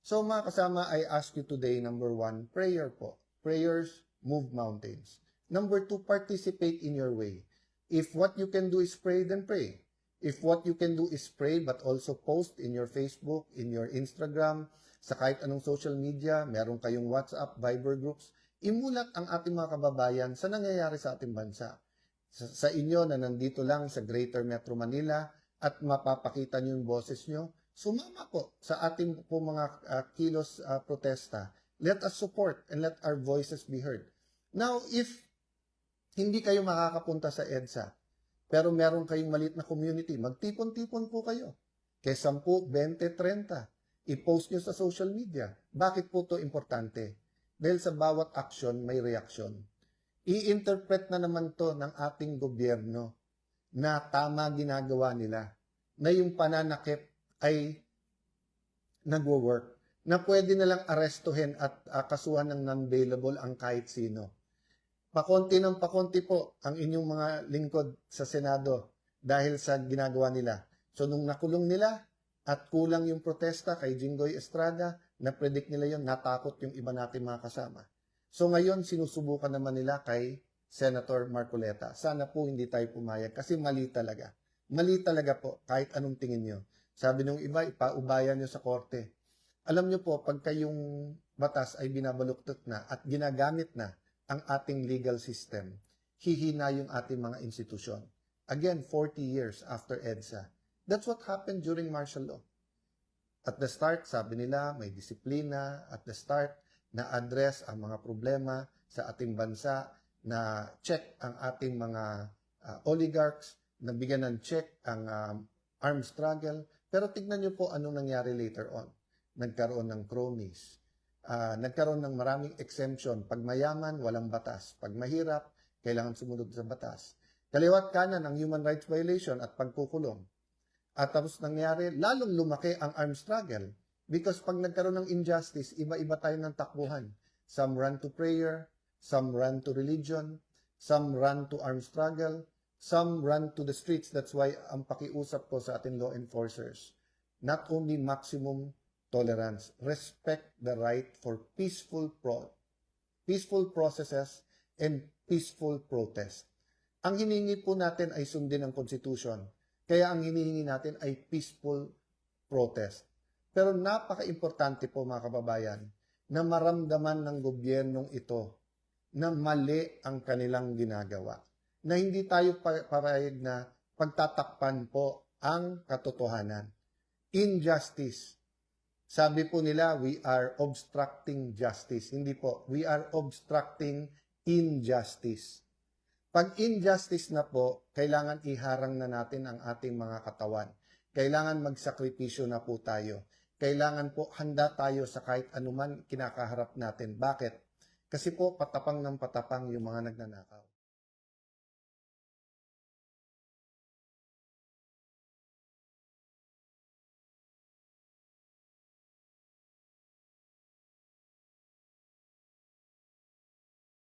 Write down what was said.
So mga kasama, I ask you today, number 1, prayer po. Prayers move mountains. Number 2, participate in your way. If what you can do is pray, then pray. If what you can do is pray but also post in your Facebook, in your Instagram, sa kahit anong social media, meron kayong WhatsApp, Viber groups, imulat ang ating mga kababayan sa nangyayari sa ating bansa. Sa inyo na nandito lang sa Greater Metro Manila at mapapakita nyo yung boses nyo, sumama po sa ating po mga kilos protesta. Let us support and let our voices be heard. Now, if hindi kayo makakapunta sa EDSA, pero meron kayong maliit na community, magtipon-tipon po kayo. Kaya 10, 20, 30. I-post nyo sa social media. Bakit po to importante? Dahil sa bawat action, may reaksyon. I-interpret na naman to ng ating gobyerno na tama ginagawa nila. Na yung pananakip ay nagwo-work. Na pwede na lang arestuhin at kasuhan ng non-bailable ang kahit sino. Pakonti ng pakonti po ang inyong mga lingkod sa Senado dahil sa ginagawa nila. So nung nakulong nila at kulang yung protesta kay Jinggoy Estrada, na-predict nila yon, natakot yung iba natin mga kasama. So ngayon sinusubukan naman nila kay Senator Marcoleta. Sana po hindi tayo pumayag kasi mali talaga. Mali talaga po kahit anong tingin nyo. Sabi nung iba, ipaubayan nyo sa korte. Alam nyo po, pagka yung batas ay binabaluktot na at ginagamit na ang ating legal system, hihina yung ating mga institusyon. Again, 40 years after EDSA. That's what happened during martial law. At the start, sabi nila, may disiplina. At the start, na-address ang mga problema sa ating bansa, na check ang ating mga oligarchs, nabigyan ng check ang armed struggle. Pero tignan nyo po anong nangyari later on. Nagkaroon ng cronies. Nagkaroon ng maraming exemption. Pag mayaman, walang batas. Pag mahirap, kailangan sumunod sa batas. Kaliwat kanan ang human rights violation at pagkukulong. At tapos nangyari, lalong lumaki ang armed struggle. Because pag nagkaroon ng injustice, iba-iba tayo ng takbuhan. Some run to prayer, some run to religion, some run to armed struggle, some run to the streets. That's why ang pakiusap ko sa ating law enforcers, not only maximum tolerance, respect the right for peaceful processes and peaceful protest. Ang hinihingi po natin ay sundin ang Constitution. Kaya ang hinihingi natin ay peaceful protest. Pero napaka-importante po mga kababayan na maramdaman ng gobyernong ito na mali ang kanilang ginagawa. Na hindi tayo parayag na pagtatakpan po ang katotohanan. Injustice. Sabi po nila, we are obstructing justice. Hindi po, we are obstructing injustice. Pag injustice na po, kailangan iharang na natin ang ating mga katawan. Kailangan magsakripisyo na po tayo. Kailangan po handa tayo sa kahit anuman kinakaharap natin. Bakit? Kasi po patapang ng patapang yung mga nagnanakaw.